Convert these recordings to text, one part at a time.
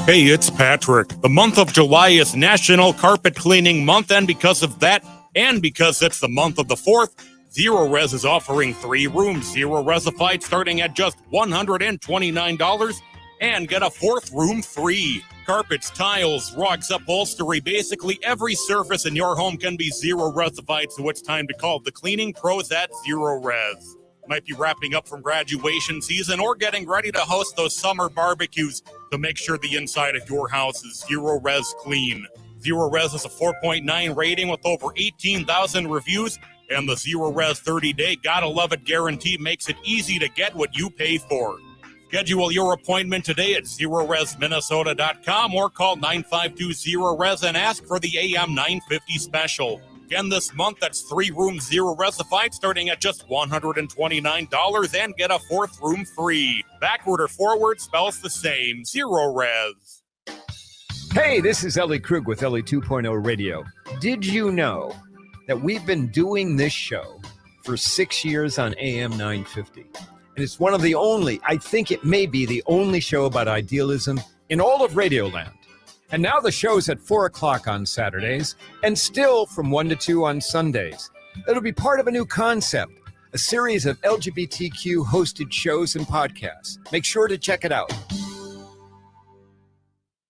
Hey, it's Patrick. The month of July is National Carpet Cleaning Month, and because of that, and because it's the month of the 4th, Zero Res is offering 3 rooms, Zero Resified, starting at just $129, and get a 4th room free. Carpets, tiles, rugs, upholstery, basically every surface in your home can be Zero Resified, so it's time to call the cleaning pros at Zero Res. Might be wrapping up from graduation season or getting ready to host those summer barbecues, to make sure the inside of your house is Zero Res clean. Zero Res is a 4.9 rating with over 18,000 reviews, and the Zero Res 30-day Gotta Love It guarantee makes it easy to get what you pay for. Schedule your appointment today at ZeroResMinnesota.com or call 952-ZERO-RES and ask for the AM 950 special. Again, this month, that's 3 rooms Zero Resified, starting at just $129, and get a 4th room free. Backward or forward spells the same. Zero Res. Hey, this is Ellie Krug with Ellie 2.0 Radio. Did you know that we've been doing this show for 6 years on AM 950? And it's one of the only, I think it may be the only show about idealism in all of Radioland. And now the show's at 4 o'clock on Saturdays and still from 1 to 2 on Sundays. It'll be part of a new concept, a series of LGBTQ hosted shows and podcasts. Make sure to check it out.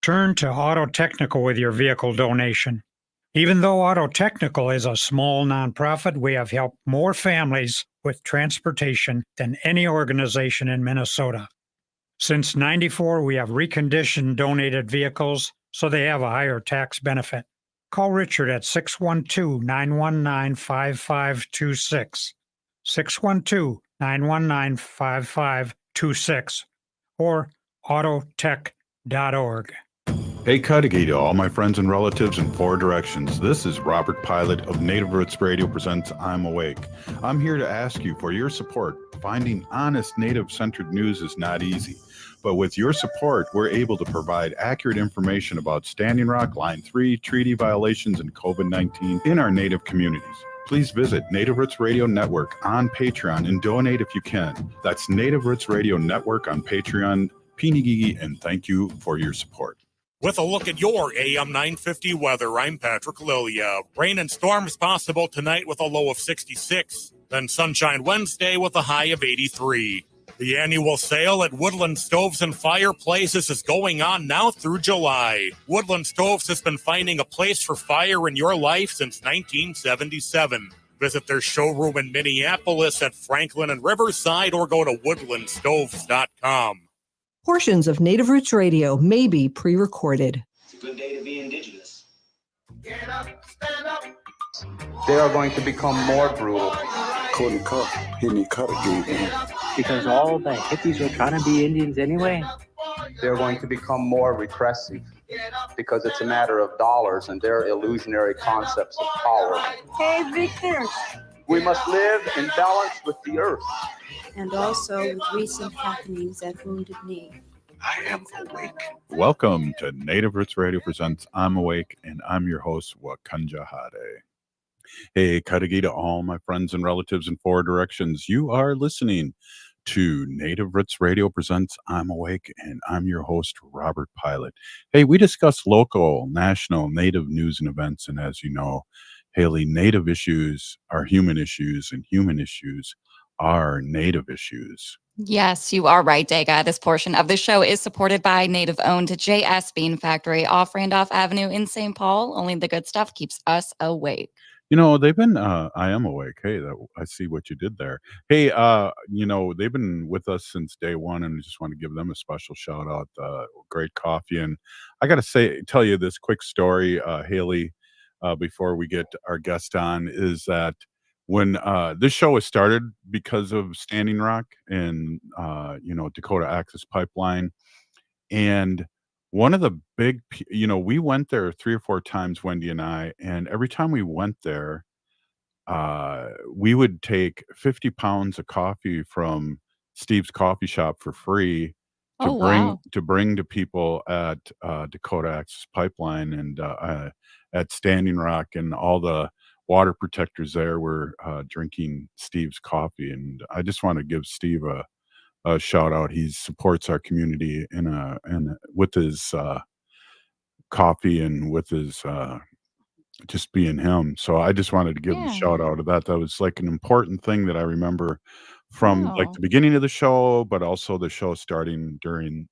Turn to Auto Technical with your vehicle donation. Even though Auto Technical is a small nonprofit, we have helped more families with transportation than any organization in Minnesota. Since '94, we have reconditioned donated vehicles so they have a higher tax benefit. Call Richard at 612-919-5526, 612-919-5526, or autotech.org. Hey, Cudahy to all my friends and relatives in 4 directions. This is Robert Pilot of Native Roots Radio presents I'm Awake. I'm here to ask you for your support. Finding honest Native-centered news is not easy. But with your support, we're able to provide accurate information about Standing Rock, Line 3, treaty violations, and COVID-19 in our Native communities. Please visit Native Roots Radio Network on Patreon and donate if you can. That's Native Roots Radio Network on Patreon. Pinigigi, and thank you for your support. With a look at your AM 950 weather, I'm Patrick Lilia. Rain and storms possible tonight with a low of 66. Then sunshine Wednesday with a high of 83. The annual sale at Woodland Stoves and Fireplaces is going on now through July. Woodland Stoves has been finding a place for fire in your life since 1977. Visit their showroom in Minneapolis at Franklin and Riverside or go to woodlandstoves.com. Portions of Native Roots Radio may be pre-recorded. It's a good day to be indigenous. Get up, stand up. They are going to become more brutal. Couldn't cut, hitting cut again. Because all the hippies were trying to be Indians anyway. They're going to become more repressive because it's a matter of dollars and their illusionary concepts of power. Hey, Victor. We must live in balance with the earth. And also with recent happenings at Wounded Knee. I am awake. Welcome to Native Roots Radio presents I'm Awake, and I'm your host, Wakanja Hade. Hey, Cudahy to all my friends and relatives in 4 directions. You are listening to Native Roots Radio presents I'm Awake, and I'm your host, Robert Pilot. Hey, we discuss local, national, Native news and events, and as you know, Haley, Native issues are human issues, and human issues are Native issues. Yes, you are right, Dega. This portion of the show is supported by Native-owned J.S. Bean Factory off Randolph Avenue in St. Paul. Only the good stuff keeps us awake. You know, they've been, I am awake. Hey, I see what you did there. Hey, you know, they've been with us since day one, and I just want to give them a special shout out. Great coffee. And I got to tell you this quick story, Haley, before we get our guest on, is that when this show was started because of Standing Rock and, you know, Dakota Access Pipeline, and one of the big, you know, we went there 3 or 4 times, Wendy and I, and every time we went there, we would take 50 pounds of coffee from Steve's coffee shop for free to bring to people at Dakota Access Pipeline and at Standing Rock, and all the water protectors there were drinking Steve's coffee. And I just want to give Steve a a shout out. He supports our community with his coffee and with his just being him. So I just wanted to give him a Yeah. shout out of that. That was like an important thing that I remember from like Oh. the beginning of the show, but also the show starting during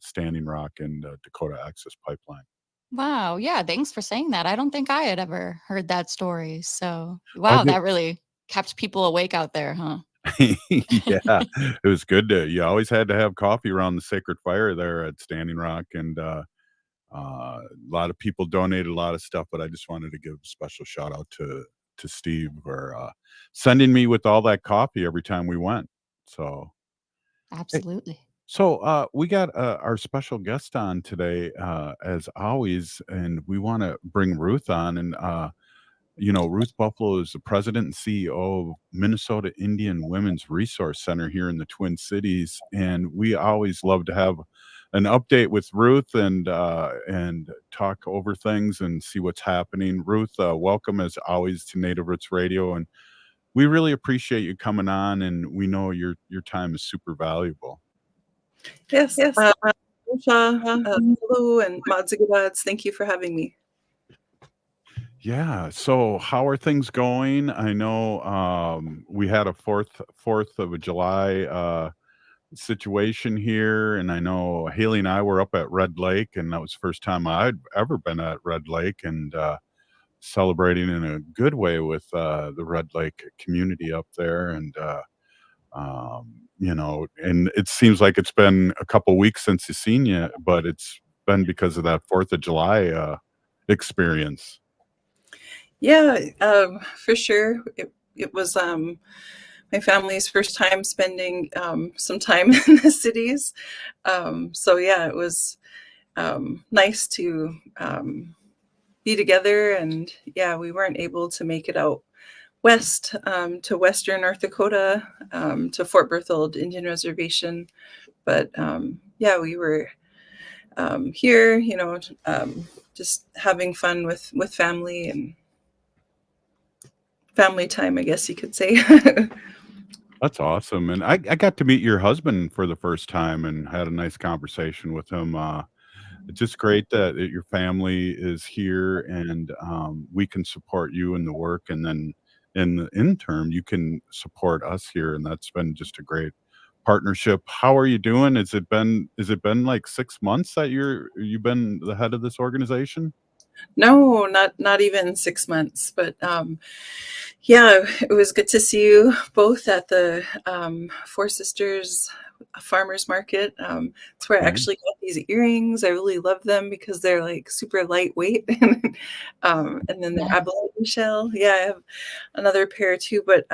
Standing Rock and Dakota Access Pipeline. Wow. Yeah. Thanks for saying that. I don't think I had ever heard that story. So, I wow, did. that really kept people awake out there, huh? Yeah, it was good to. You always had to have coffee around the sacred fire there at Standing Rock, and a lot of people donated a lot of stuff. But I just wanted to give a special shout out to Steve for sending me with all that coffee every time we went. So Absolutely. so, we got our special guest on today, as always, and we want to bring Ruth on. And, Ruth Buffalo is the president and CEO of Minnesota Indian Women's Resource Center here in the Twin Cities. And we always love to have an update with Ruth and talk over things and see what's happening. Ruth, welcome as always to Native Roots Radio. And we really appreciate you coming on. And we know your time is super valuable. Yes. Hello, and Madzigabads. Thank you for having me. Yeah. So how are things going? I know we had a fourth of a July situation here, and I know Haley and I were up at Red Lake, and that was the first time I'd ever been at Red Lake, and celebrating in a good way with the Red Lake community up there, and and it seems like it's been a couple weeks since you've seen you, but it's been because of that 4th of July experience. Yeah, for sure. It was my family's first time spending some time in the cities. So yeah, it was nice to be together. And yeah, we weren't able to make it out west to western North Dakota, to Fort Berthold Indian Reservation. But yeah, we were here, just having fun with family and family time, I guess you could say. That's awesome, and I got to meet your husband for the first time and had a nice conversation with him. It's just great that your family is here and we can support you in the work, and then in turn you can support us here, and that's been just a great partnership. How are you doing? Has it been like 6 months that you've been the head of this organization? No, not even 6 months, but yeah, it was good to see you both at the Four Sisters Farmers Market. It's where I actually got these earrings. I really love them because they're like super lightweight, and then they're abalone shell. Yeah, I have another pair too. But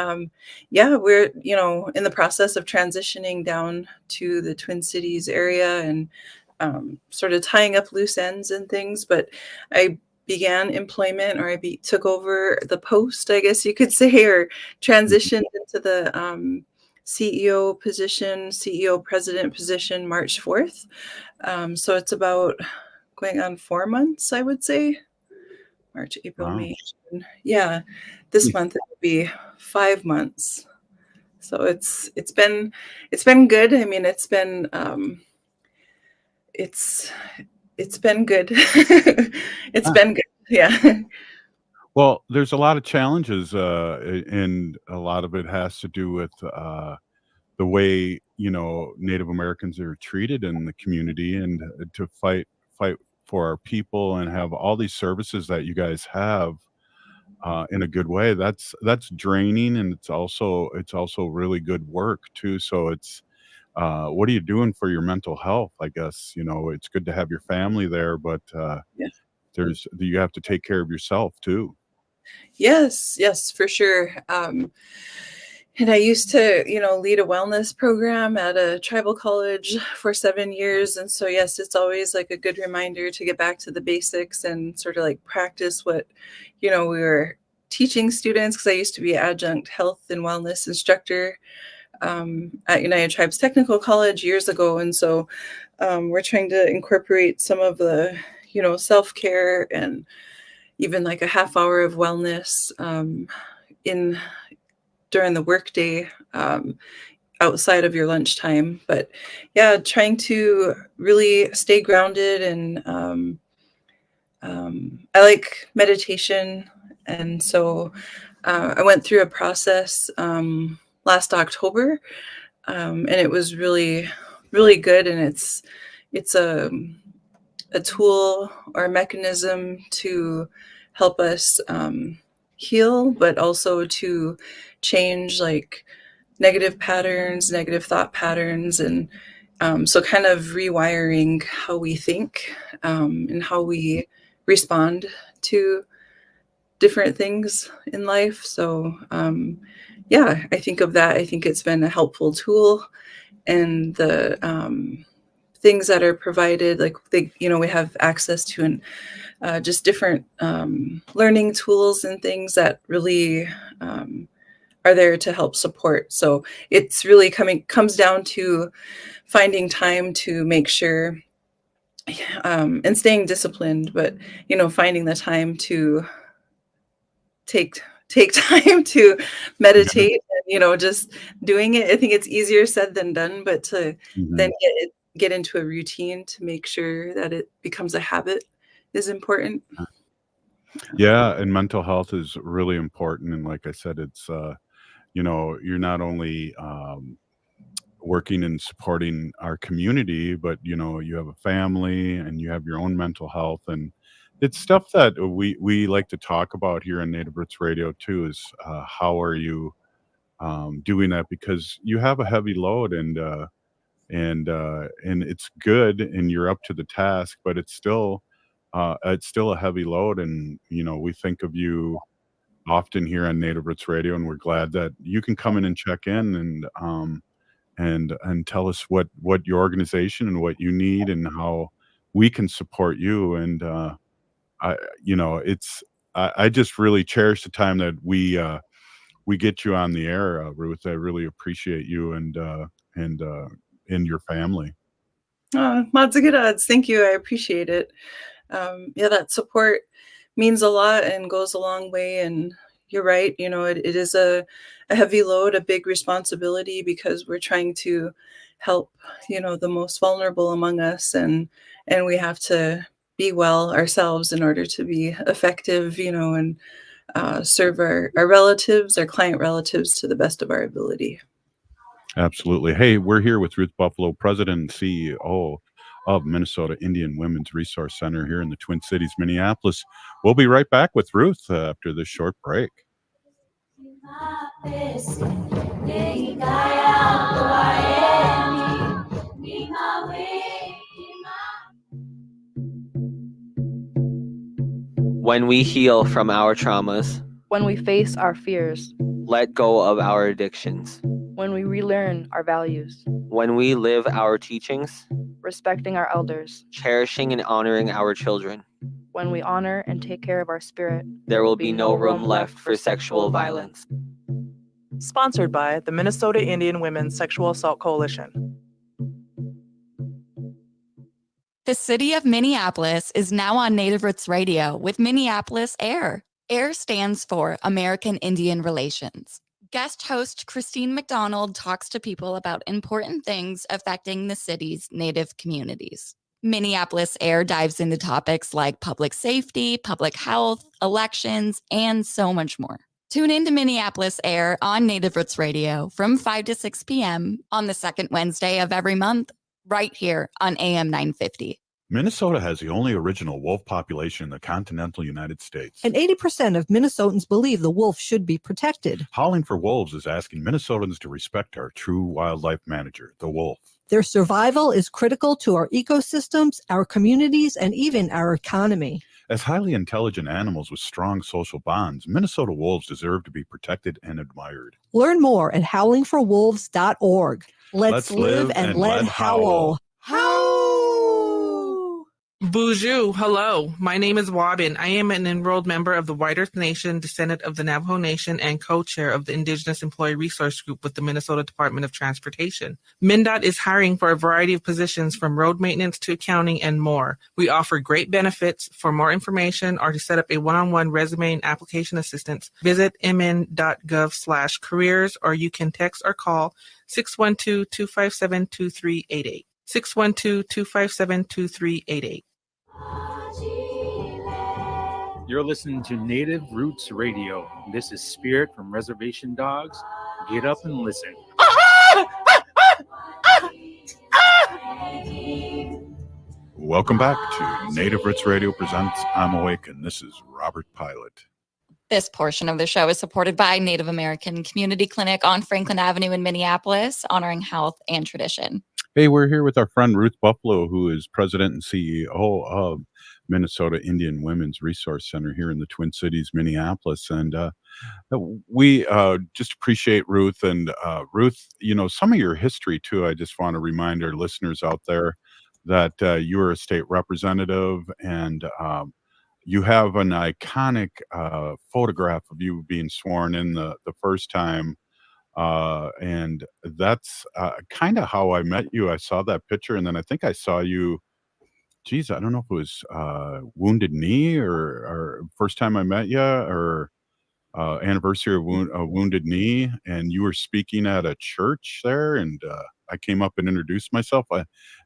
yeah, we're in the process of transitioning down to the Twin Cities area and sort of tying up loose ends and things. But I began employment, or took over the post, I guess you could say, or transitioned into the CEO position, CEO president position, March 4th. So it's about going on 4 months, I would say. March, April, Wow. May, June. Yeah, this month it will be 5 months. So it's been good. I mean, it's been good. It's been good. Yeah. Well, there's a lot of challenges, and a lot of it has to do with the way Native Americans are treated in the community, and to fight for our people and have all these services that you guys have in a good way. That's draining, and it's also really good work too. So it's what are you doing for your mental health? I guess it's good to have your family there, but Yeah. you have to take care of yourself too. Yes, for sure. And I used to, lead a wellness program at a tribal college for 7 years. And so, yes, it's always like a good reminder to get back to the basics and sort of like practice what, we were teaching students, because I used to be an adjunct health and wellness instructor at United Tribes Technical College years ago. And so we're trying to incorporate some of the, self-care and even like a half hour of wellness in during the workday outside of your lunchtime. But yeah, trying to really stay grounded, and I like meditation. And so I went through a process last October, and it was really, really good. And it's a tool or a mechanism to help us heal, but also to change like negative patterns, negative thought patterns, and so kind of rewiring how we think and how we respond to different things in life. So yeah, I think of that. I think it's been a helpful tool, and the things that are provided, like we have access to, and just different learning tools and things that really are there to help support. So it's really comes down to finding time to make sure and staying disciplined, but finding the time to take time to meditate, and just doing it. I think it's easier said than done, but to then get into a routine to make sure that it becomes a habit is important. Yeah, and mental health is really important. And like I said, it's you're not only working and supporting our community, but you have a family and you have your own mental health, and it's stuff that we like to talk about here on Native Roots Radio too. Is how are you doing that, because you have a heavy load, and it's good and you're up to the task, but it's still a heavy load. And we think of you often here on Native Roots Radio, and we're glad that you can come in and check in and tell us what your organization and what you need and how we can support you. And I just really cherish the time that we get you on the air, Ruth. I really appreciate you and your family. Mods of good odds. Thank you. I appreciate it. Yeah, that support means a lot and goes a long way. And you're right. It is a heavy load, a big responsibility, because we're trying to help, the most vulnerable among us. And we have to be well ourselves in order to be effective, and serve our relatives, our client relatives, to the best of our ability. Absolutely. Hey, we're here with Ruth Buffalo, President and CEO of Minnesota Indian Women's Resource Center here in the Twin Cities, Minneapolis. We'll be right back with Ruth after this short break. When we heal from our traumas, when we face our fears, let go of our addictions, when we relearn our values, when we live our teachings, respecting our elders, cherishing and honoring our children, when we honor and take care of our spirit, there will be no room left for sexual violence. Sponsored by the Minnesota Indian Women's Sexual Assault Coalition. The city of Minneapolis is now on Native Roots Radio with Minneapolis AIR. AIR stands for American Indian Relations. Guest host Christine McDonald talks to people about important things affecting the city's Native communities. Minneapolis AIR dives into topics like public safety, public health, elections, and so much more. Tune in to Minneapolis AIR on Native Roots Radio from 5 to 6 p.m. on the second Wednesday of every month, right here on AM 950. Minnesota has the only original wolf population in the continental United States. And 80% of Minnesotans believe the wolf should be protected. Howling for Wolves is asking Minnesotans to respect our true wildlife manager, the wolf. Their survival is critical to our ecosystems, our communities, and even our economy. As highly intelligent animals with strong social bonds, Minnesota wolves deserve to be protected and admired. Learn more at howlingforwolves.org. Let's live and let howl. Howl! Bonjour, hello. My name is Wabin. I am an enrolled member of the White Earth Nation, descendant of the Navajo Nation, and co-chair of the Indigenous Employee Resource Group with the Minnesota Department of Transportation. MnDOT is hiring for a variety of positions from road maintenance to accounting and more. We offer great benefits. For more information or to set up a one-on-one resume and application assistance, visit mn.gov/careers, or you can text or call 612-257-2388. 612-257-2388. You're listening to Native Roots Radio. This is Spirit from Reservation Dogs. Get up and listen. Welcome back to Native Roots Radio presents I'm Awake, and this is Robert Pilot. This portion of the show is supported by Native American Community Clinic on Franklin Avenue in Minneapolis, honoring health and tradition. Hey, we're here with our friend Ruth Buffalo, who is president and CEO of Minnesota Indian Women's Resource Center here in the Twin Cities, Minneapolis. And we just appreciate Ruth. And Ruth, some of your history, too. I just want to remind our listeners out there that you are a state representative, and you have an iconic photograph of you being sworn in the first time. And that's kind of how I met you. I saw that picture, and then I think I saw you, geez, I don't know if it was Wounded Knee or first time I met you, or anniversary of Wounded Knee, and you were speaking at a church there, and I came up and introduced myself.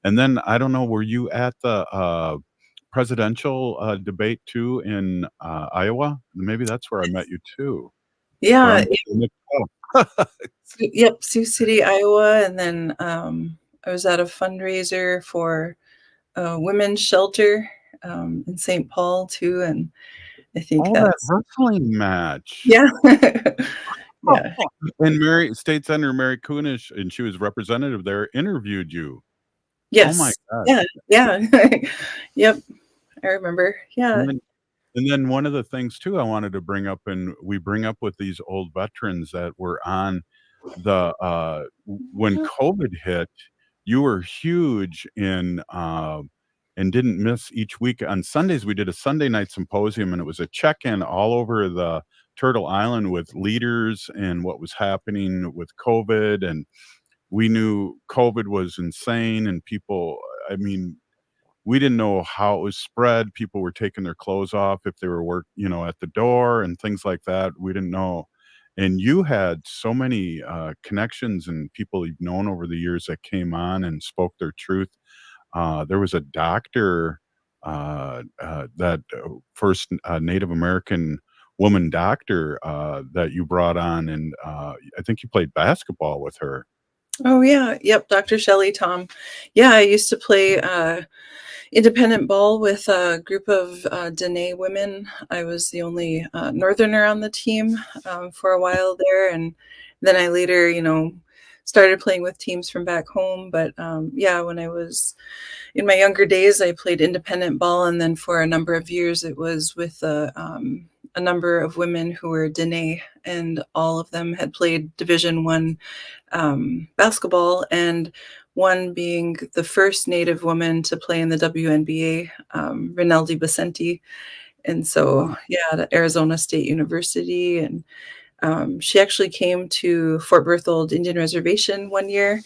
And then, I don't know, were you at the presidential debate too in Iowa? Maybe that's where I met you too. Yeah. Yep, Sioux City, Iowa, and then I was at a fundraiser for a women's shelter in St. Paul too, and I think that wrestling match. Yeah. Yeah. And State Senator Mary Kunish, and she was representative there, interviewed you. Yes. Oh my God. Yeah. Yep. I remember. Yeah. And then one of the things too I wanted to bring up, and we bring up with these old veterans that were on the when COVID hit, you were huge in and didn't miss each week. On Sundays, we did a Sunday night symposium, and it was a check-in all over the Turtle Island with leaders and what was happening with COVID. And we knew COVID was insane, and people, we didn't know how it was spread. People were taking their clothes off if they were at the door and things like that. We didn't know. And you had so many connections and people you've known over the years that came on and spoke their truth. There was a doctor, that first Native American woman doctor that you brought on, and I think you played basketball with her. Oh, yeah. Yep. Dr. Shelley Tom. Yeah, I used to play independent ball with a group of Dene women. I was the only Northerner on the team for a while there. And then I later, started playing with teams from back home. But yeah, when I was in my younger days, I played independent ball. And then for a number of years, it was with a number of women who were Dene, and all of them had played Division I basketball, and one being the first Native woman to play in the WNBA, Rinaldi Basenti. And so, yeah, at Arizona State University. And she actually came to Fort Berthold Indian Reservation one year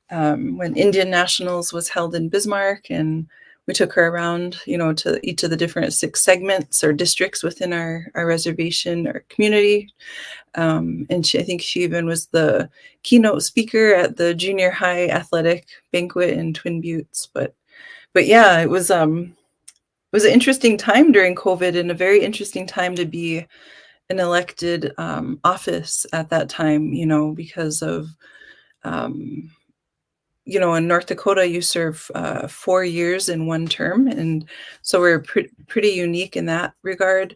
when Indian Nationals was held in Bismarck, and we took her around, to each of the different 6 segments or districts within our reservation or community. And I think she even was the keynote speaker at the junior high athletic banquet in Twin Buttes. But yeah, it was an interesting time during COVID, and a very interesting time to be an elected office at that time, because of in North Dakota, you serve 4 years in one term. And so we're pretty unique in that regard.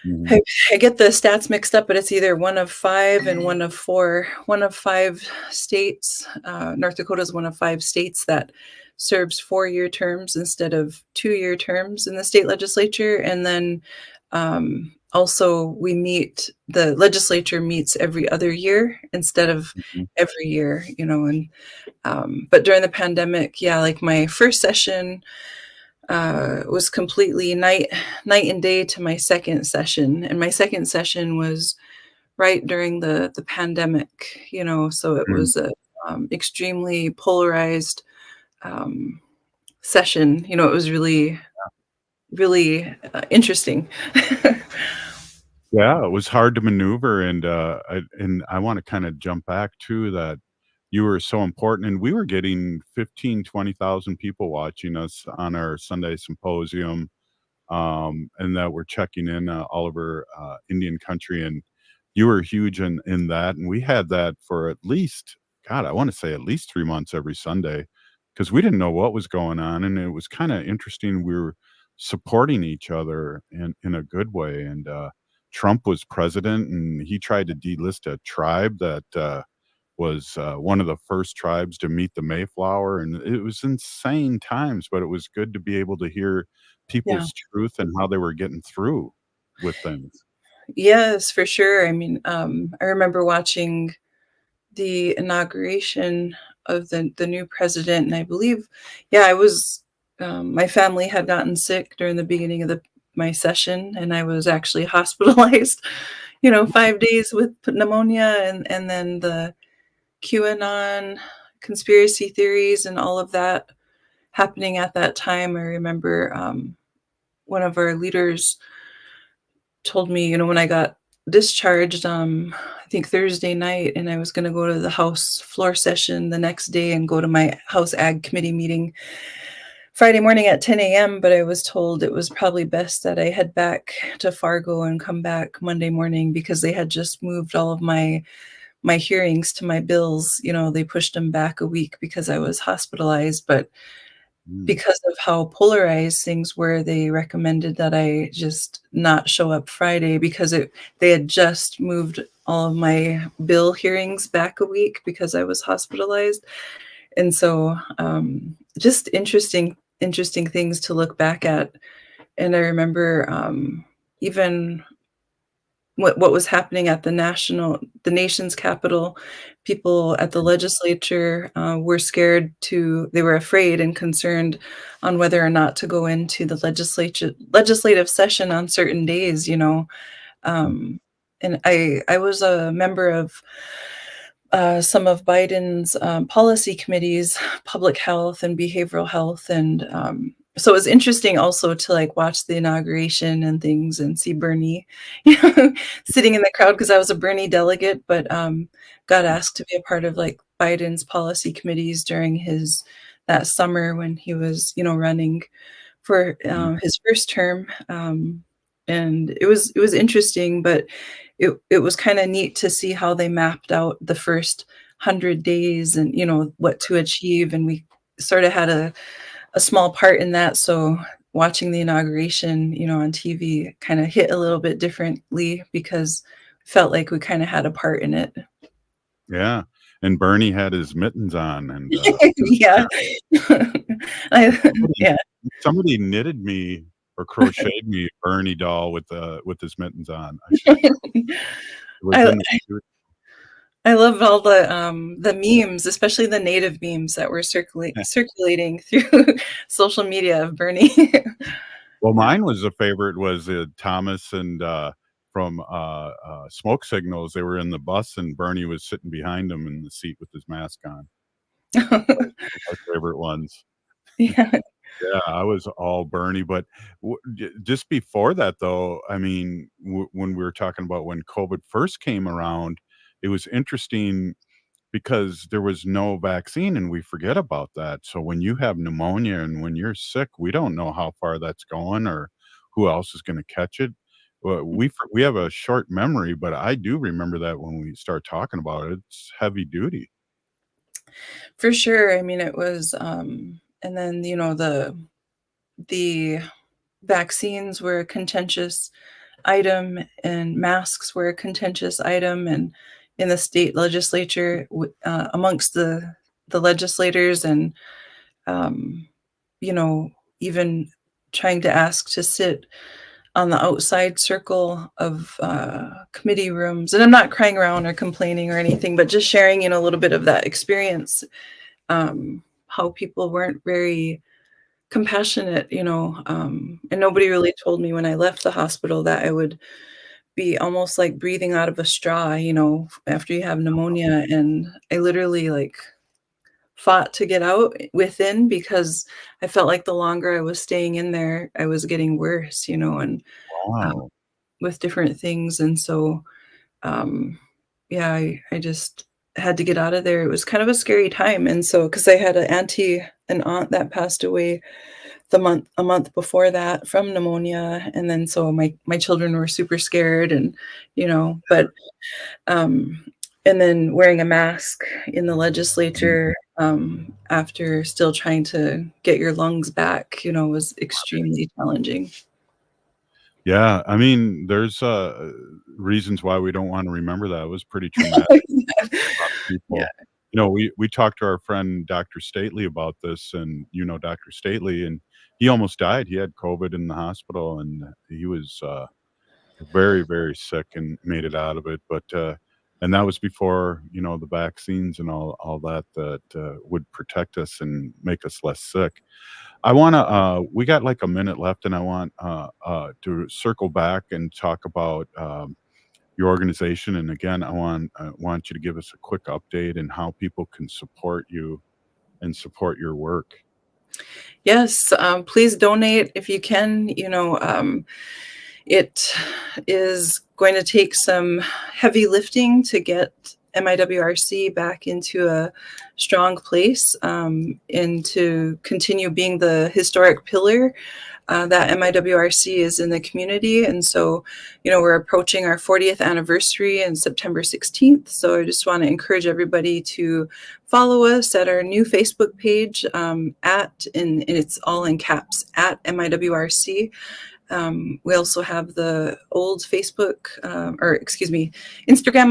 Mm-hmm. I get the stats mixed up, but it's either 1 of 5 and 1 of 4. 1 of 5 states. North Dakota is 1 of 5 states that serves 4-year terms instead of 2-year terms in the state legislature. And then also the legislature meets every other year instead of every year, and but during the pandemic, yeah, like my first session, was completely night and day to my second session. And my second session was right during the pandemic, so it was a extremely polarized session. It was really, really interesting. Yeah, it was hard to maneuver, and I want to kind of jump back to that. You were so important, and we were getting 15, 20,000 people watching us on our Sunday symposium, and that were checking in all over Indian country, and you were huge in that, and we had that for at least, God, I want to say at least 3 months every Sunday, because we didn't know what was going on, and it was kind of interesting. We were supporting each other in a good way, and Trump was president, and he tried to delist a tribe that was one of the first tribes to meet the Mayflower, and it was insane times, but it was good to be able to hear Yeah. people's truth and how they were getting through with things. Yes, for sure. I mean, I remember watching the inauguration of the new president, and I believe, yeah, I was. My family had gotten sick during the beginning of my session, and I was actually hospitalized. 5 days with pneumonia, and then the QAnon conspiracy theories and all of that happening at that time. I remember one of our leaders told me, when I got discharged, I think Thursday night, and I was going to go to the House floor session the next day and go to my House Ag Committee meeting Friday morning at 10 a.m., but I was told it was probably best that I head back to Fargo and come back Monday morning because they had just moved all of my hearings to my bills. They pushed them back a week because I was hospitalized, but because of how polarized things were, they recommended that I just not show up Friday because they had just moved all of my bill hearings back a week because I was hospitalized. And so just interesting things to look back at. And I remember even what was happening at the nation's capital. People at the legislature were scared they were afraid and concerned on whether or not to go into the legislative session on certain days, and I was a member of some of Biden's policy committees, public health and behavioral health. And so it was interesting also to watch the inauguration and things and see Bernie sitting in the crowd because I was a Bernie delegate, but got asked to be a part of Biden's policy committees during that summer when he was, running for his first term. And it was interesting, but it was kind of neat to see how they mapped out the first 100 days and, what to achieve. And we sort of had a small part in that. So watching the inauguration, on TV kind of hit a little bit differently because it felt like we kind of had a part in it. Yeah. And Bernie had his mittens on, and yeah. Yeah. Somebody knitted me or crocheted me a Bernie doll with his mittens on. I love all the memes, especially the native memes that were circulating through social media of Bernie. Well, mine was a favorite was Thomas and from Smoke Signals. They were in the bus, and Bernie was sitting behind him in the seat with his mask on. My favorite ones. Yeah. Yeah, I was all Bernie, but just before that, though, I mean, when we were talking about when COVID first came around, it was interesting because there was no vaccine, and we forget about that. So when you have pneumonia and when you're sick, we don't know how far that's going or who else is going to catch it. Well, we have a short memory, but I do remember that when we start talking about it, it's heavy duty. For sure. I mean, it was, and then, the vaccines were a contentious item and masks were a contentious item. And in the state legislature, amongst the legislators and, even trying to ask to sit on the outside circle of committee rooms. And I'm not crying around or complaining or anything, but just sharing, a little bit of that experience, how people weren't very compassionate, and nobody really told me when I left the hospital that I would be almost like breathing out of a straw, after you have pneumonia. And I literally like fought to get out within because I felt like the longer I was staying in there, I was getting worse, and Wow. with different things. And so, yeah, I just had to get out of there. It was kind of a scary time. And so, because I had an aunt that passed away a month before that from pneumonia. And then so my children were super scared and, but, and then wearing a mask in the legislature, after still trying to get your lungs back, was extremely challenging. Yeah, I mean, there's reasons why we don't want to remember that. It was pretty traumatic for a lot of people. Yeah. We talked to our friend Dr. Stately about this, and Dr. Stately, and he almost died. He had COVID in the hospital, and he was very, very sick and made it out of it. But and that was before the vaccines and all that would protect us and make us less sick. I want to. We got like a minute left, and I want to circle back and talk about your organization. And again, I want you to give us a quick update and how people can support you and support your work. Yes, please donate if you can. It is going to take some heavy lifting to get MIWRC back into a strong place, and to continue being the historic pillar that MIWRC is in the community. And so, we're approaching our 40th anniversary on September 16th. So I just want to encourage everybody to follow us at our new Facebook page, and it's all in caps, at MIWRC. We also have the old Instagram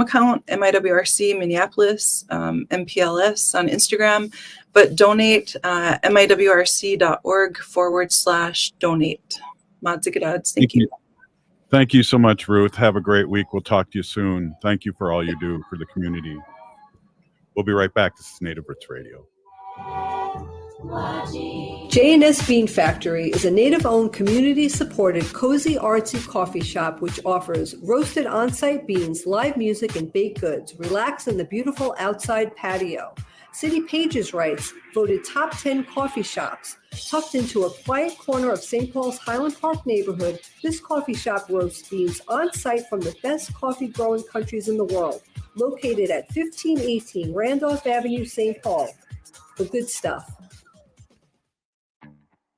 account, MIWRC Minneapolis, MPLS on Instagram, but donate, miwrc.org/donate. Modzigadad, thank you. Thank you so much, Ruth. Have a great week. We'll talk to you soon. Thank you for all you do for the community. We'll be right back. This is Native Roots Radio. J&S Bean Factory is a native-owned, community-supported, cozy, artsy coffee shop which offers roasted on-site beans, live music, and baked goods. Relax in the beautiful outside patio. City Pages writes, voted top 10 coffee shops. Tucked into a quiet corner of St. Paul's Highland Park neighborhood, this coffee shop roasts beans on-site from the best coffee-growing countries in the world. Located at 1518 Randolph Avenue, St. Paul. The good stuff.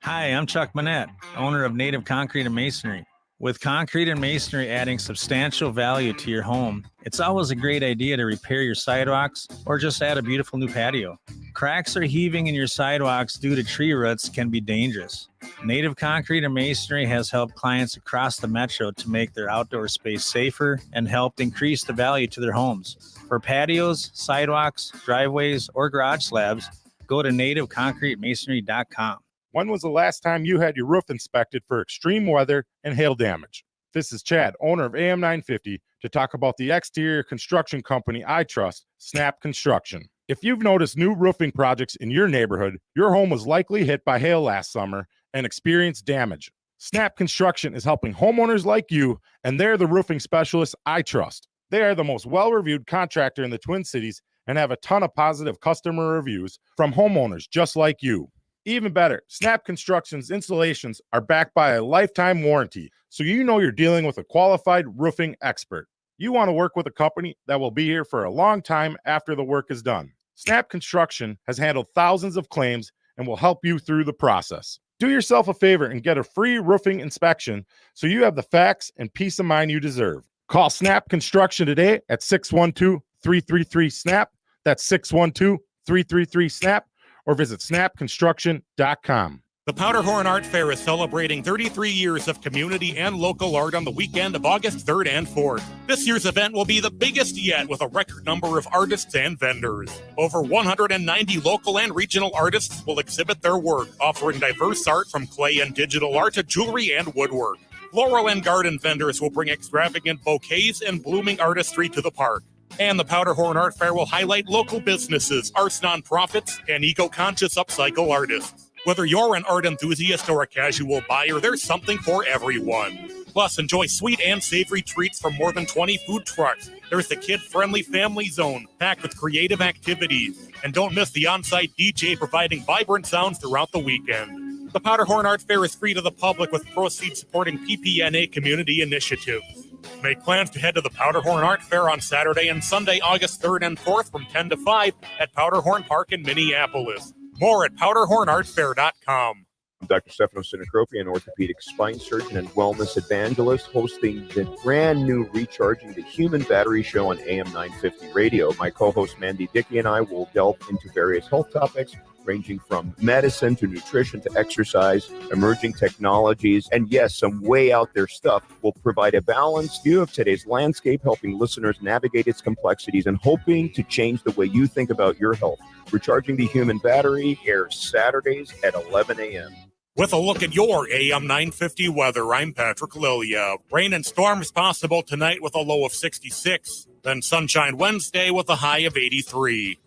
Hi, I'm Chuck Manette, owner of Native Concrete and Masonry. With concrete and masonry adding substantial value to your home, it's always a great idea to repair your sidewalks or just add a beautiful new patio. Cracks or heaving in your sidewalks due to tree roots can be dangerous. Native Concrete and Masonry has helped clients across the metro to make their outdoor space safer and helped increase the value to their homes. For patios, sidewalks, driveways, or garage slabs, go to nativeconcretemasonry.com. When was the last time you had your roof inspected for extreme weather and hail damage? This is Chad, owner of AM 950, to talk about the exterior construction company I trust, Snap Construction. If you've noticed new roofing projects in your neighborhood, your home was likely hit by hail last summer and experienced damage. Snap Construction is helping homeowners like you, and they're the roofing specialists I trust. They are the most well-reviewed contractor in the Twin Cities and have a ton of positive customer reviews from homeowners just like you. Even better, Snap Construction's installations are backed by a lifetime warranty, so you know you're dealing with a qualified roofing expert. You want to work with a company that will be here for a long time after the work is done. Snap Construction has handled thousands of claims and will help you through the process. Do yourself a favor and get a free roofing inspection so you have the facts and peace of mind you deserve. Call Snap Construction today at 612-333-SNAP. That's 612-333-SNAP. Or visit snapconstruction.com. The Powderhorn Art Fair is celebrating 33 years of community and local art on the weekend of August 3rd and 4th. This year's event will be the biggest yet with a record number of artists and vendors. Over 190 local and regional artists will exhibit their work, offering diverse art from clay and digital art to jewelry and woodwork. Floral and garden vendors will bring extravagant bouquets and blooming artistry to the park. And the Powderhorn Art Fair will highlight local businesses, arts nonprofits, and eco-conscious upcycle artists. Whether you're an art enthusiast or a casual buyer, there's something for everyone. Plus, enjoy sweet and savory treats from more than 20 food trucks. There's the kid-friendly family zone, packed with creative activities. And don't miss the on-site DJ providing vibrant sounds throughout the weekend. The Powderhorn Art Fair is free to the public with proceeds supporting PPNA community initiatives. Make plans to head to the Powderhorn Art Fair on Saturday and Sunday, August 3rd and 4th from 10 to 5 at Powderhorn Park in Minneapolis. More at powderhornartfair.com. I'm Dr. Stefano Sinacropi, an orthopedic spine surgeon and wellness evangelist, hosting the brand new Recharging the Human Battery show on AM 950 radio. My co-host Mandy Dickey and I will delve into various health topics, ranging from medicine to nutrition to exercise, emerging technologies, and yes, some way out there stuff. Will provide a balanced view of today's landscape, helping listeners navigate its complexities and hoping to change the way you think about your health. Recharging the Human Battery airs Saturdays at 11 a.m. With a look at your AM 950 weather, I'm Patrick Lilia. Rain and storms possible tonight with a low of 66. Then sunshine Wednesday with a high of 83.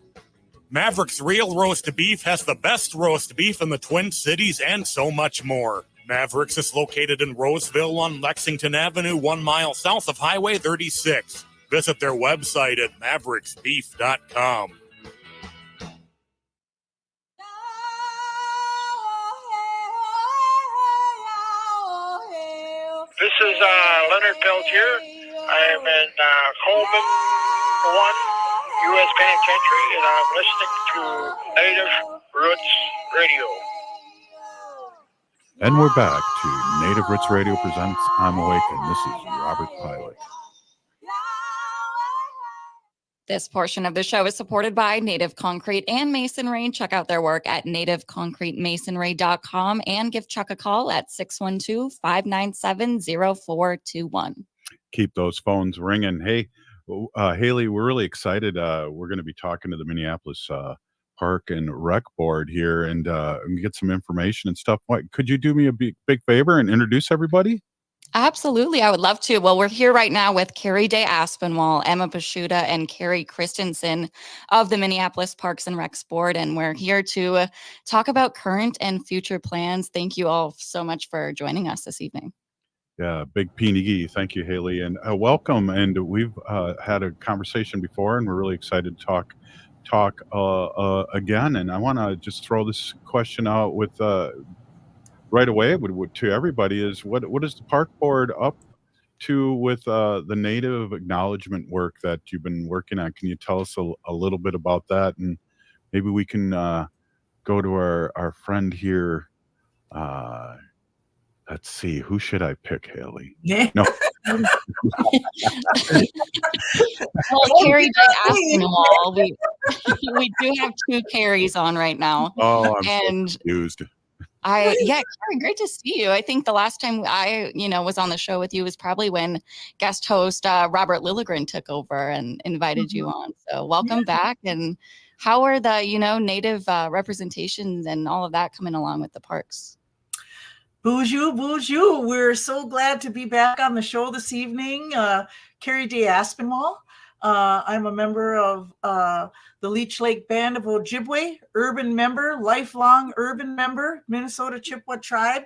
MIWRC's Real Roast Beef has the best roast beef in the Twin Cities and so much more. MIWRC's is located in Roseville on Lexington Avenue, 1 mile south of Highway 36. Visit their website at MIWRCsbeef.com. This is Leonard Peltier. I am in Coleman 1 U.S. Penitentiary, and I'm listening to Native Roots Radio. And we're back to Native Roots Radio presents I'm Awake, and this is Robert Pilot. This portion of the show is supported by Native Concrete and Masonry. Check out their work at nativeconcretemasonry.com and give Chuck a call at 612-597-0421. Keep those phones ringing. Hey, Haley, we're really excited. We're going to be talking to the Minneapolis Park and Rec Board here and get some information and stuff. Could you do me a big favor and introduce everybody? Absolutely. I would love to. Well, we're here right now with Carrie de Aspinwall, Emma Pachuta, and Carrie Christensen of the Minneapolis Parks and Recs Board. And we're here to talk about current and future plans. Thank you all so much for joining us this evening. Yeah, big Pinigi. Thank you, Haley, and welcome. And we've had a conversation before, and we're really excited to talk again. And I want to just throw this question out with right away to everybody: is what is the park board up to with the native acknowledgement work that you've been working on? Can you tell us a little bit about that? And maybe we can go to our friend here. Let's see, who should I pick, Haley? Yeah. No. Well, Carrie de Aspinwall, we do have two Carries on right now. Oh, I'm and so confused. Carrie, great to see you. I think the last time I, was on the show with you was probably when guest host Robert Lilligren took over and invited you on. So welcome back. And how are the, native representations and all of that coming along with the parks? Bonjour. We're so glad to be back on the show this evening. Carrie de Aspinwall. I'm a member of the Leech Lake Band of Ojibwe, urban member, lifelong urban member, Minnesota Chippewa tribe,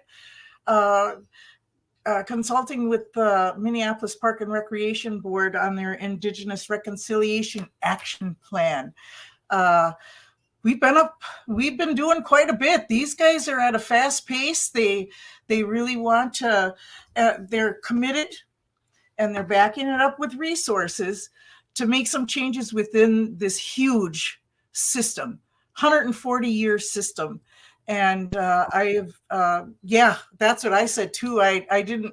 consulting with the Minneapolis Park and Recreation Board on their Indigenous Reconciliation Action Plan. We've been doing quite a bit. These guys are at a fast pace. They really want to, they're committed, and they're backing it up with resources to make some changes within this huge system, 140-year system. And that's what I said too. I did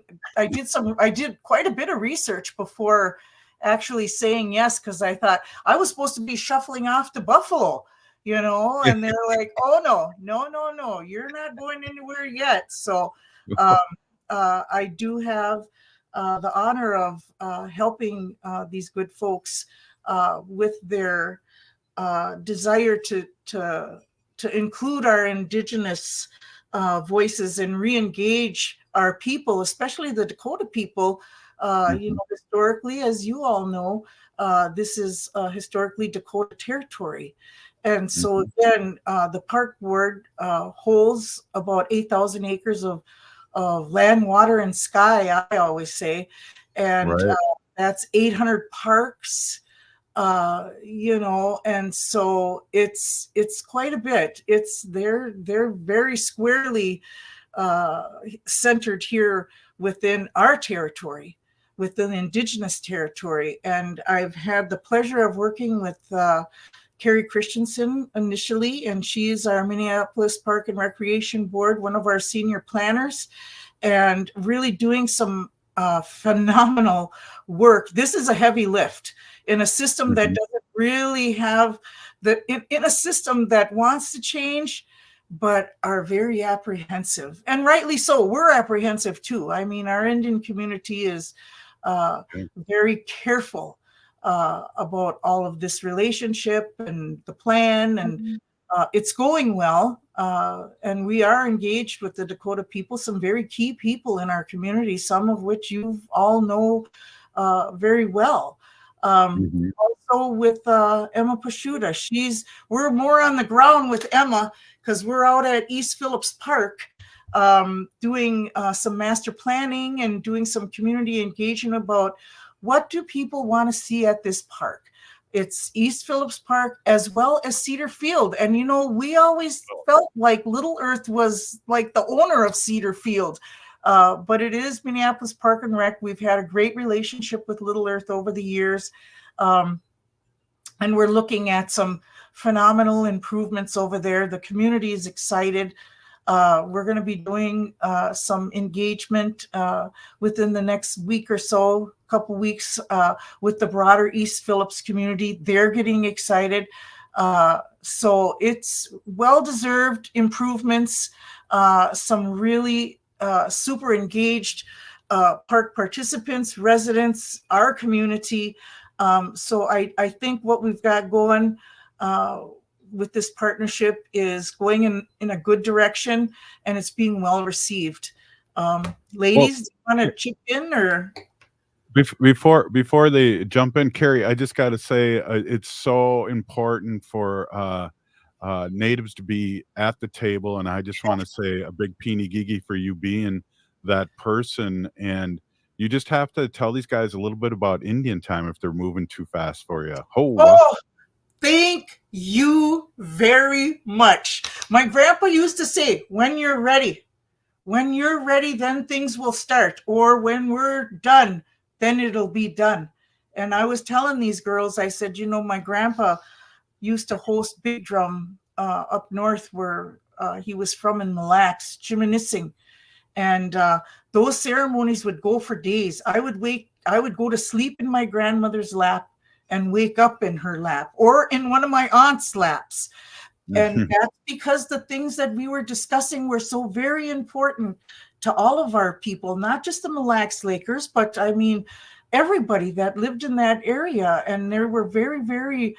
quite a bit of research before actually saying yes, because I thought I was supposed to be shuffling off to Buffalo, and they're like, oh no, you're not going anywhere yet. So I do have the honor of helping these good folks with their desire to include our Indigenous voices and re-engage our people, especially the Dakota people. Historically, as you all know, this is historically Dakota territory. And so again, the park board holds about 8,000 acres of land, water, and sky, I always say. And Right. that's 800 parks, and so it's quite a bit. They're very squarely centered here within our territory, within Indigenous territory. And I've had the pleasure of working with Carrie Christensen initially, and she's our Minneapolis Park and Recreation Board, one of our senior planners, and really doing some phenomenal work. This is a heavy lift in a system that doesn't really have in a system that wants to change, but are very apprehensive, and rightly so. We're apprehensive too. I mean, our Indian community is very careful about all of this relationship and the plan, and it's going well. And we are engaged with the Dakota people, some very key people in our community, some of which you all know very well. Also with Emma Pachuta. We're more on the ground with Emma because we're out at East Phillips Park doing some master planning and doing some community engagement about what do people want to see at this park. It's East Phillips Park as well as Cedar Field. And, we always felt like Little Earth was like the owner of Cedar Field. But it is Minneapolis Park and Rec. We've had a great relationship with Little Earth over the years. And we're looking at some phenomenal improvements over there. The community is excited. We're going to be doing some engagement within the next week or so, couple weeks, with the broader East Phillips community. They're getting excited. So it's well-deserved improvements, some really super engaged park participants, residents, our community. So I think what we've got going with this partnership is going in a good direction, and it's being well received. Ladies, do you want to chip in or? Before they jump in, Carrie, I just got to say it's so important for natives to be at the table, and I just want to say a big peeny gigi for you being that person. And you just have to tell these guys a little bit about Indian time if they're moving too fast for you. Thank you very much. My grandpa used to say, when you're ready, then things will start. Or when we're done, then it'll be done. And I was telling these girls, I said, my grandpa used to host Big Drum up north where he was from in Mille Lacs, Chiminising. And those ceremonies would go for days. I would go to sleep in my grandmother's lap and wake up in her lap or in one of my aunt's laps. And that's because the things that we were discussing were so very important to all of our people, not just the Mille Lacs Lakers, but I mean, everybody that lived in that area. And there were very, very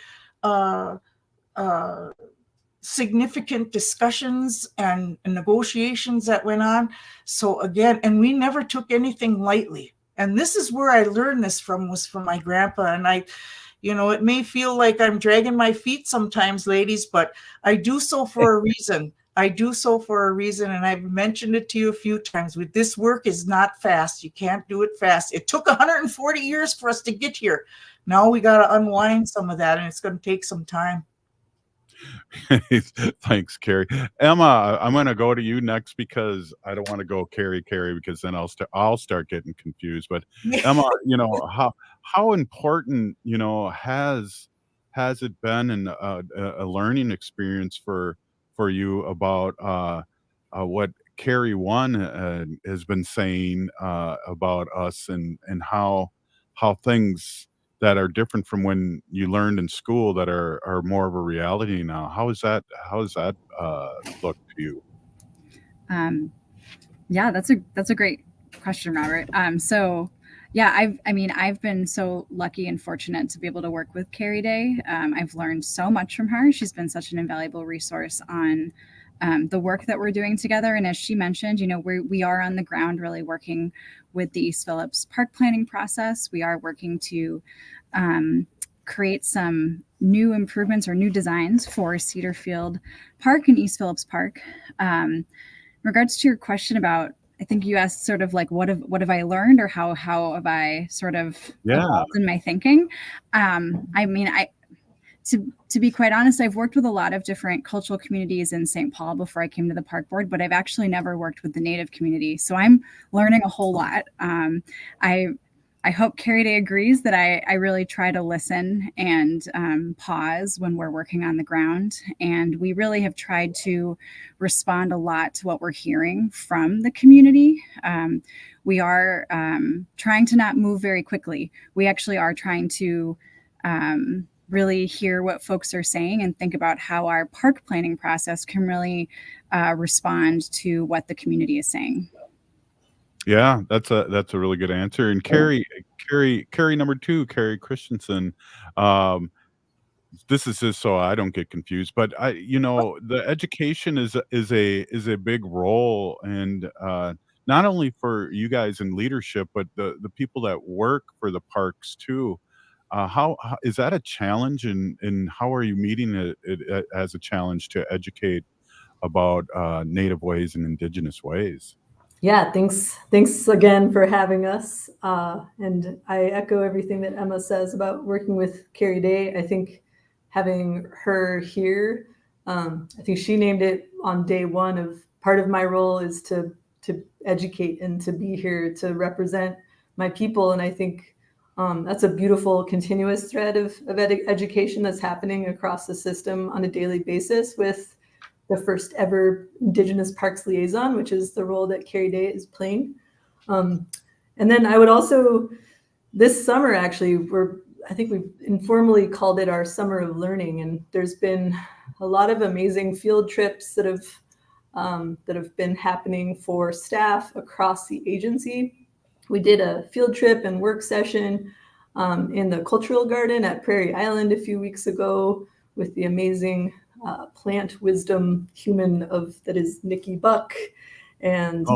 significant discussions and negotiations that went on. So again, and we never took anything lightly. And this is where I learned this was from my grandpa. And it may feel like I'm dragging my feet sometimes, ladies, but I do so for a reason. And I've mentioned it to you a few times. This work is not fast. You can't do it fast. It took 140 years for us to get here. Now we got to unwind some of that, and it's going to take some time. Thanks, Carrie. Emma, I'm going to go to you next because I don't want to go Carrie because then I'll start getting confused. But Emma, how important has it been in a learning experience for you about what Carrie One has been saying about us and how things that are different from when you learned in school that are more of a reality now. How does that look to you? Yeah, that's a great question, Robert. I've been so lucky and fortunate to be able to work with Carrie Day. I've learned so much from her. She's been such an invaluable resource on the work that we're doing together. And as she mentioned, we are on the ground really working with the East Phillips Park planning process. We are working to create some new improvements or new designs for Cedar Field Park and East Phillips Park. In regards to your question about, I think you asked sort of like, what have I learned, or how have I sort of evolved in my thinking? To be quite honest, I've worked with a lot of different cultural communities in St. Paul before I came to the park board, but I've actually never worked with the Native community. So I'm learning a whole lot. I hope Carrie Day agrees that I really try to listen and pause when we're working on the ground. And we really have tried to respond a lot to what we're hearing from the community. We are trying to not move very quickly. We actually are trying to really hear what folks are saying and think about how our park planning process can really respond to what the community is saying. Yeah, that's a really good answer. And Carrie number 2, Carrie Christensen. This is just so I don't get confused, but the education is a big role, and not only for you guys in leadership, but the people that work for the parks too. How is that a challenge, and how are you meeting it as a challenge to educate about Native ways and Indigenous ways? Yeah, thanks again for having us. And I echo everything that Emma says about working with Carrie Day. I think having her here, I think she named it on day one of part of my role is to educate and to be here to represent my people. And I think that's a beautiful continuous thread of education that's happening across the system on a daily basis with the first ever Indigenous Parks Liaison, which is the role that Carrie Day is playing. And then I would also, this summer actually, I think we've informally called it our Summer of Learning, and there's been a lot of amazing field trips that have been happening for staff across the agency. We did a field trip and work session in the Cultural Garden at Prairie Island a few weeks ago with the amazing plant wisdom human that is Nikki Buck and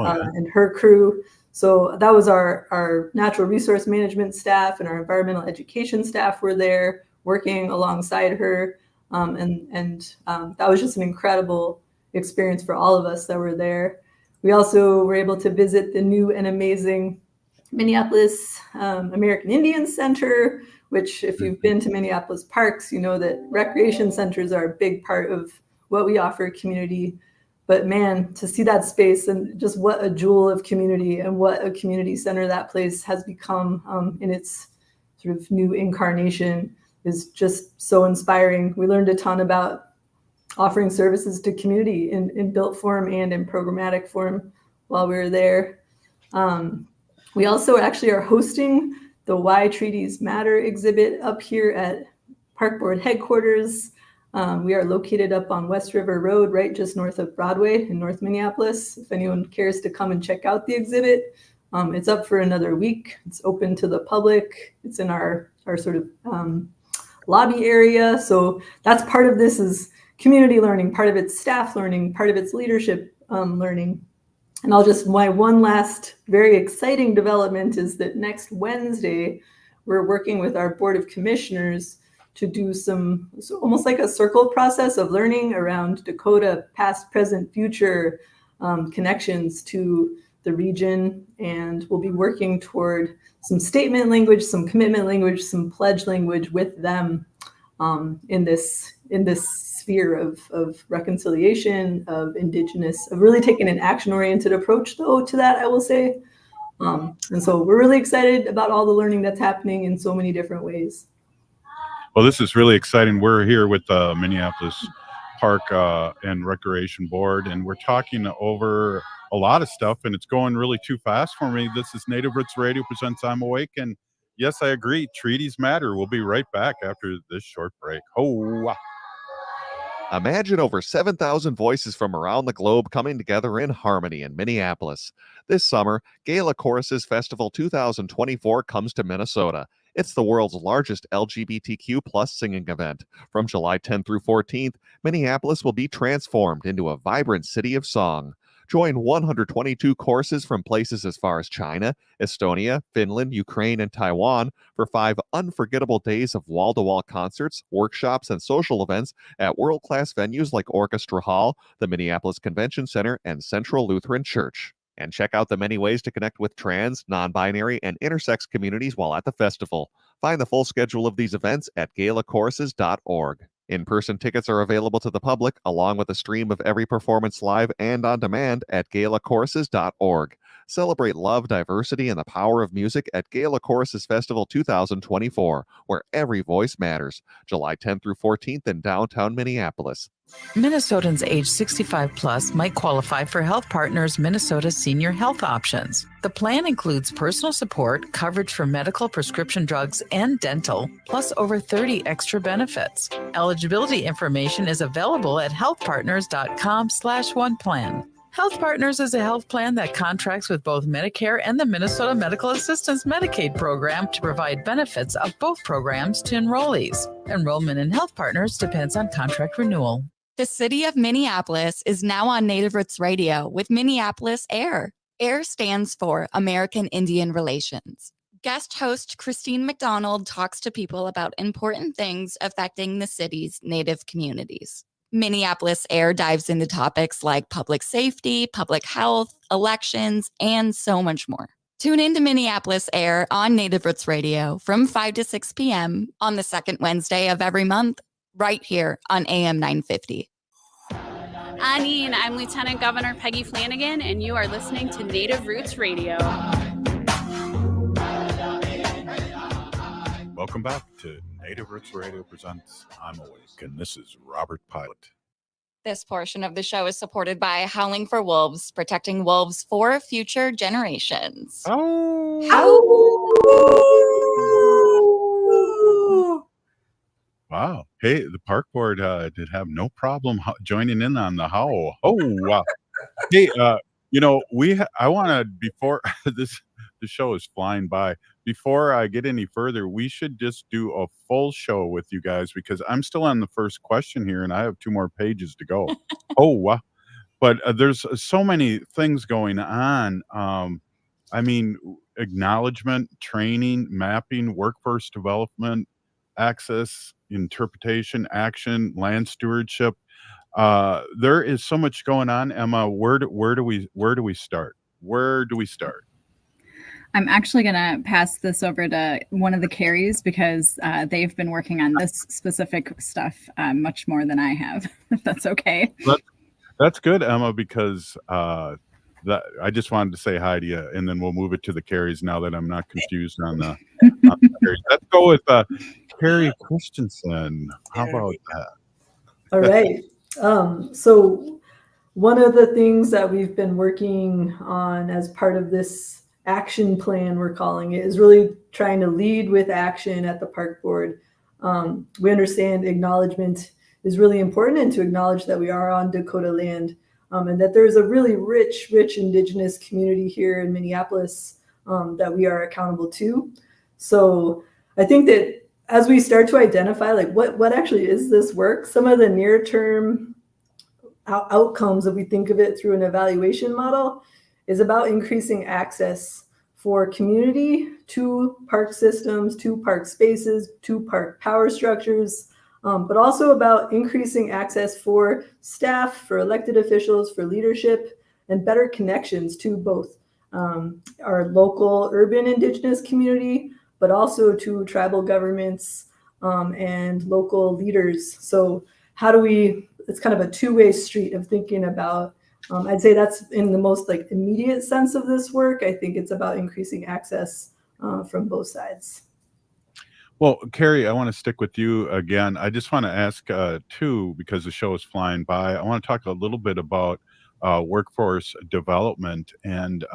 her crew. So that was our natural resource management staff and our environmental education staff were there working alongside her. And that was just an incredible experience for all of us that were there. We also were able to visit the new and amazing Minneapolis American Indian Center, which if you've been to Minneapolis parks, you know that recreation centers are a big part of what we offer community. But man, to see that space and just what a jewel of community and what a community center that place has become in its sort of new incarnation is just so inspiring. We learned a ton about offering services to community in built form and in programmatic form while we were there. We also actually are hosting the Why Treaties Matter exhibit up here at Park Board headquarters. We are located up on West River Road, right just north of Broadway in North Minneapolis. If anyone cares to come and check out the exhibit, it's up for another week. It's open to the public. It's in our sort of lobby area. So that's part of this is community learning, part of it's staff learning, part of it's leadership learning. And my one last very exciting development is that next Wednesday, we're working with our Board of Commissioners to do almost like a circle process of learning around Dakota past, present, future connections to the region. And we'll be working toward some statement language, some commitment language, some pledge language with them in this sphere of reconciliation, of Indigenous, of really taking an action-oriented approach, though, to that, I will say. And so we're really excited about all the learning that's happening in so many different ways. Well, this is really exciting. We're here with the Minneapolis Park and Recreation Board, and we're talking over a lot of stuff, and it's going really too fast for me. This is Native Roots Radio presents I'm Awake, and yes, I agree. Treaties matter. We'll be right back after this short break. Oh, Imagine over 7,000 voices from around the globe coming together in harmony in Minneapolis. This summer, Gala Choruses Festival 2024 comes to Minnesota. It's the world's largest LGBTQ plus singing event. From July 10th through 14th, Minneapolis will be transformed into a vibrant city of song. Join 122 courses from places as far as China, Estonia, Finland, Ukraine, and Taiwan for 5 unforgettable days of wall-to-wall concerts, workshops, and social events at world-class venues like Orchestra Hall, the Minneapolis Convention Center, and Central Lutheran Church. And check out the many ways to connect with trans, non-binary, and intersex communities while at the festival. Find the full schedule of these events at galacourses.org. In-person tickets are available to the public, along with a stream of every performance live and on demand at galacourses.org. Celebrate love, diversity, and the power of music at Gala Choruses Festival 2024, where every voice matters. July 10th through 14th in downtown Minneapolis. Minnesotans age 65 plus might qualify for Health Partners Minnesota Senior Health Options. The plan includes personal support, coverage for medical, prescription drugs, and dental, plus over 30 extra benefits. Eligibility information is available at healthpartners.com/oneplan. Health Partners is a health plan that contracts with both Medicare and the Minnesota Medical Assistance Medicaid program to provide benefits of both programs to enrollees. Enrollment in Health Partners depends on contract renewal. The city of Minneapolis is now on Native Roots Radio with Minneapolis AIR. AIR stands for American Indian Relations. Guest host Christine McDonald talks to people about important things affecting the city's Native communities. Minneapolis AIR dives into topics like public safety, public health, elections, and so much more. Tune in to Minneapolis AIR on Native Roots Radio from 5 to 6 p.m. on the second Wednesday of every month, right here on AM 950. Anine, I'm Lieutenant Governor Peggy Flanagan, and you are listening to Native Roots Radio. Welcome back to Native Roots Radio presents I'm Awake, and this is Robert Pilot. This portion of the show is supported by Howling for Wolves, protecting wolves for future generations. Wow. Hey, the park board did have no problem joining in on the howl. Oh, wow. Hey, I want to, before the show is flying by, before I get any further, we should just do a full show with you guys because I'm still on the first question here and I have 2 more pages to go. Oh, wow. But there's so many things going on. Acknowledgement, training, mapping, workforce development, access, interpretation, action, land stewardship. There is so much going on. Emma, where do we start? Where do we start? I'm actually going to pass this over to one of the Carries because they've been working on this specific stuff much more than I have, if that's okay. That's good, Emma, because I just wanted to say hi to you, and then we'll move it to the Carries now that I'm not confused on the Carries. Let's go with Carrie Christensen. How about that? All right. So one of the things that we've been working on as part of this action plan, we're calling it, is really trying to lead with action at the park board. We understand acknowledgement is really important, and to acknowledge that we are on Dakota land, and that there's a really rich Indigenous community here in Minneapolis that we are accountable to. So I think that as we start to identify like what actually is this work, some of the near-term outcomes, if we think of it through an evaluation model, is about increasing access for community to park systems, to park spaces, to park power structures, but also about increasing access for staff, for elected officials, for leadership, and better connections to both our local urban Indigenous community, but also to tribal governments and local leaders. So how do it's kind of a two-way street of thinking about, I'd say that's in the most immediate sense of this work. I think it's about increasing access from both sides. Well, Carrie, I want to stick with you again. I just want to ask too, because the show is flying by, I want to talk a little bit about workforce development and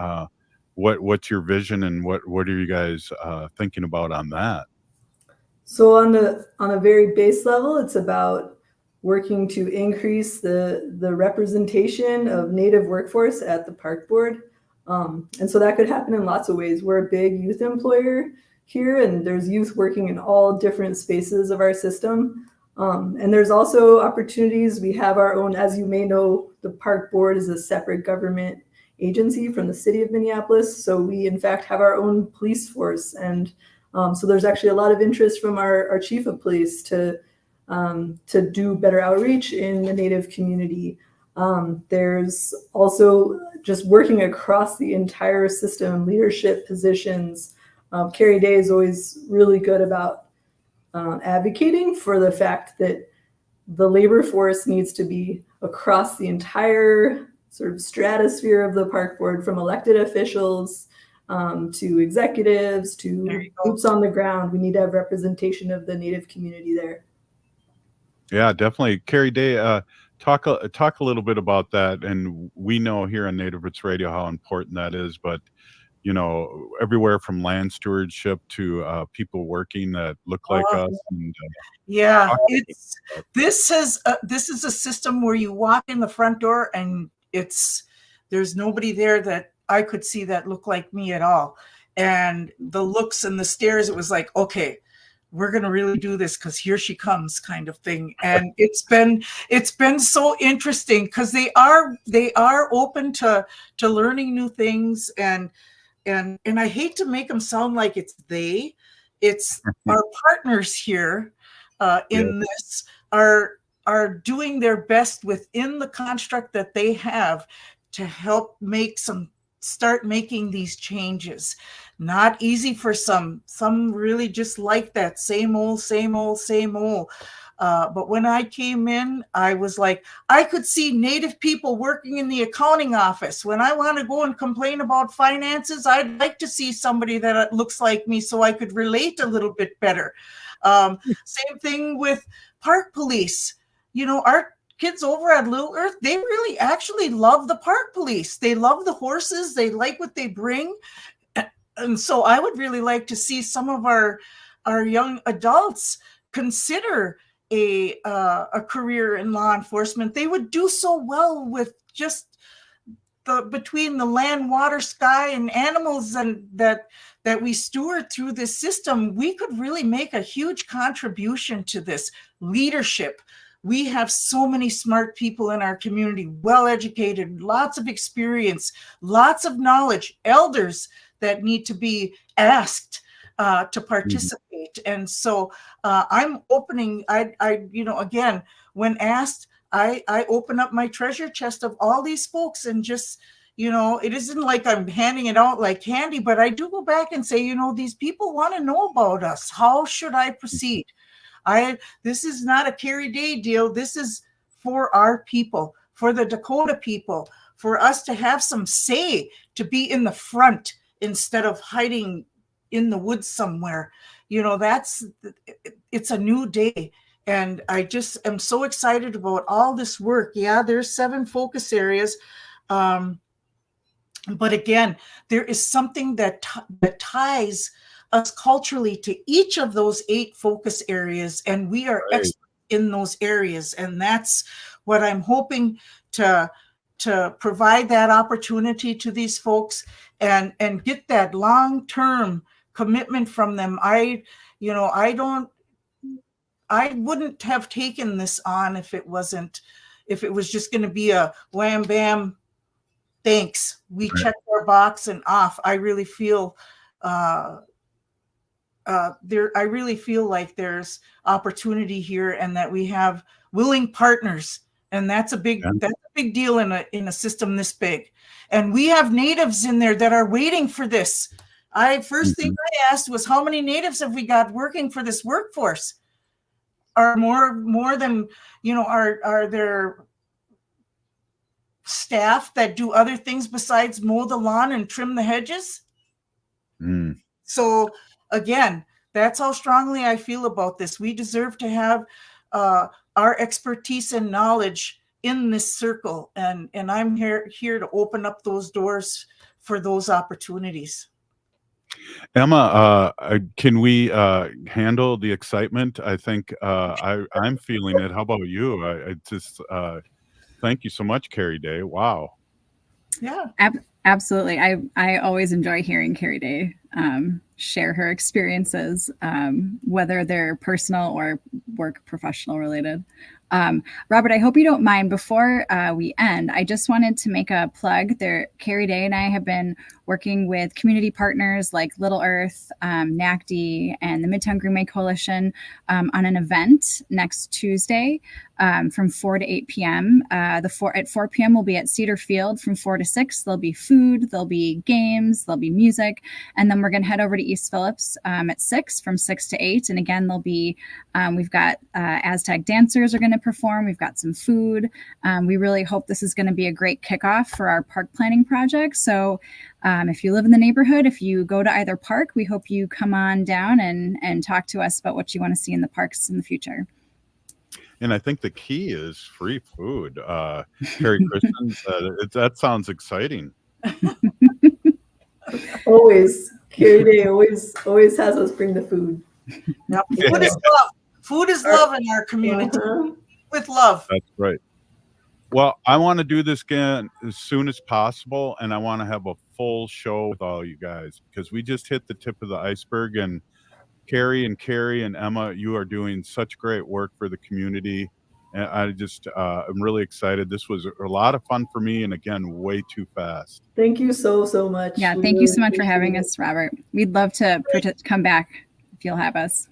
what's your vision and what are you guys thinking about on that? So on a very base level, it's about working to increase the representation of Native workforce at the park board. And so that could happen in lots of ways. We're a big youth employer here, and there's youth working in all different spaces of our system. And there's also opportunities. We have our own, as you may know, the park board is a separate government agency from the city of Minneapolis. So we in fact have our own police force. And so there's actually a lot of interest from our chief of police to do better outreach in the Native community. There's also just working across the entire system, leadership positions. Carrie Day is always really good about advocating for the fact that the labor force needs to be across the entire sort of stratosphere of the park board, from elected officials to executives to boots on the ground. We need to have representation of the Native community there. Yeah, definitely. Carrie Day, talk a little bit about that. And we know here on Native Roots Radio how important that is, but you know, everywhere from land stewardship to people working that look like us. And, yeah, this is a system where you walk in the front door and there's nobody there that I could see that looked like me at all. And the looks and the stares, it was like, okay, we're going to really do this because here she comes, kind of thing. And it's been so interesting because they are open to learning new things. And I hate to make them sound like it's our partners here in this are doing their best within the construct that they have to help start making these changes. Not easy for some really just like that same old. But when I came in, I was like, I could see Native people working in the accounting office. When I want to go and complain about finances, I'd like to see somebody that looks like me so I could relate a little bit better. Same thing with park police. You know, our kids over at Little Earth, they really actually love the park police. They love the horses. They like what they bring. And so I would really like to see some of our young adults consider a career in law enforcement. They would do so well with just between the land, water, sky, and animals and that we steward through this system. We could really make a huge contribution to this leadership. We have so many smart people in our community, well-educated, lots of experience, lots of knowledge, elders that need to be asked to participate. And so I'm opening, again, when asked, I open up my treasure chest of all these folks and just, it isn't like I'm handing it out like candy, but I do go back and say, these people want to know about us. How should I proceed? This is not a Carrie Day deal. This is for our people, for the Dakota people, for us to have some say, to be in the front instead of hiding in the woods somewhere. It's a new day. And I just am so excited about all this work. Yeah, there's 7 focus areas. But again, there is something that ties us culturally to each of those 8 focus areas. And we are experts in those areas. And that's what I'm hoping to provide that opportunity to these folks and get that long-term commitment from them. I wouldn't have taken this on if it was just going to be a wham bam, thanks, we checked our box and off. I really feel like there's opportunity here and that we have willing partners. And that's a big deal in a system this big. And we have Natives in there that are waiting for this. First thing I asked was, how many Natives have we got working for this workforce? Are more than, are there staff that do other things besides mow the lawn and trim the hedges? So again, that's how strongly I feel about this. We deserve to have our expertise and knowledge in this circle. And I'm here to open up those doors for those opportunities. Emma, can we handle the excitement? I think I'm feeling it. How about you? Thank you so much, Carrie Day. Wow. Yeah. Absolutely. I always enjoy hearing Carrie Day share her experiences, whether they're personal or work professional related. Robert, I hope you don't mind. Before we end, I just wanted to make a plug. Carrie Day and I have been working with community partners like Little Earth, NACD, and the Midtown Greenway Coalition on an event next Tuesday from 4 to 8 p.m. At 4 p.m. we'll be at Cedar Field from 4 to 6. There'll be food, there'll be games, there'll be music, and then we're going to head over to East Phillips at 6 from 6 to 8. And again, there'll be we've got Aztec dancers are going to perform. We've got some food. We really hope this is going to be a great kickoff for our park planning project. So if you live in the neighborhood, if you go to either park, we hope you come on down and talk to us about what you want to see in the parks in the future. And I think the key is free food. Carrie Christensen, that sounds exciting. Always. Carrie Day always has us bring the food. Yep. Food is love. Food is love in our community. With love. That's right. Well, I want to do this again as soon as possible, and I want to have a full show with all you guys because we just hit the tip of the iceberg. And Carrie and Emma, you are doing such great work for the community. And I'm really excited. This was a lot of fun for me, and again, way too fast. Thank you so much. Yeah, thank you so much for having us, Robert. We'd love to come back if you'll have us.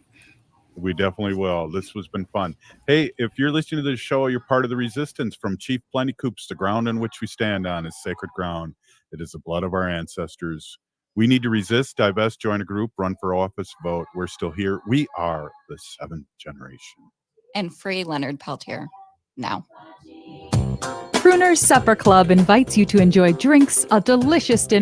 We definitely will. This has been fun. Hey, if you're listening to this show, you're part of the resistance. From Chief Plenty Coops, the ground on which we stand on is sacred ground. It is the blood of our ancestors. We need to resist, divest, join a group, run for office, vote. We're still here. We are the seventh generation. And free Leonard Peltier now. Crooner's Supper Club invites you to enjoy drinks, a delicious dinner,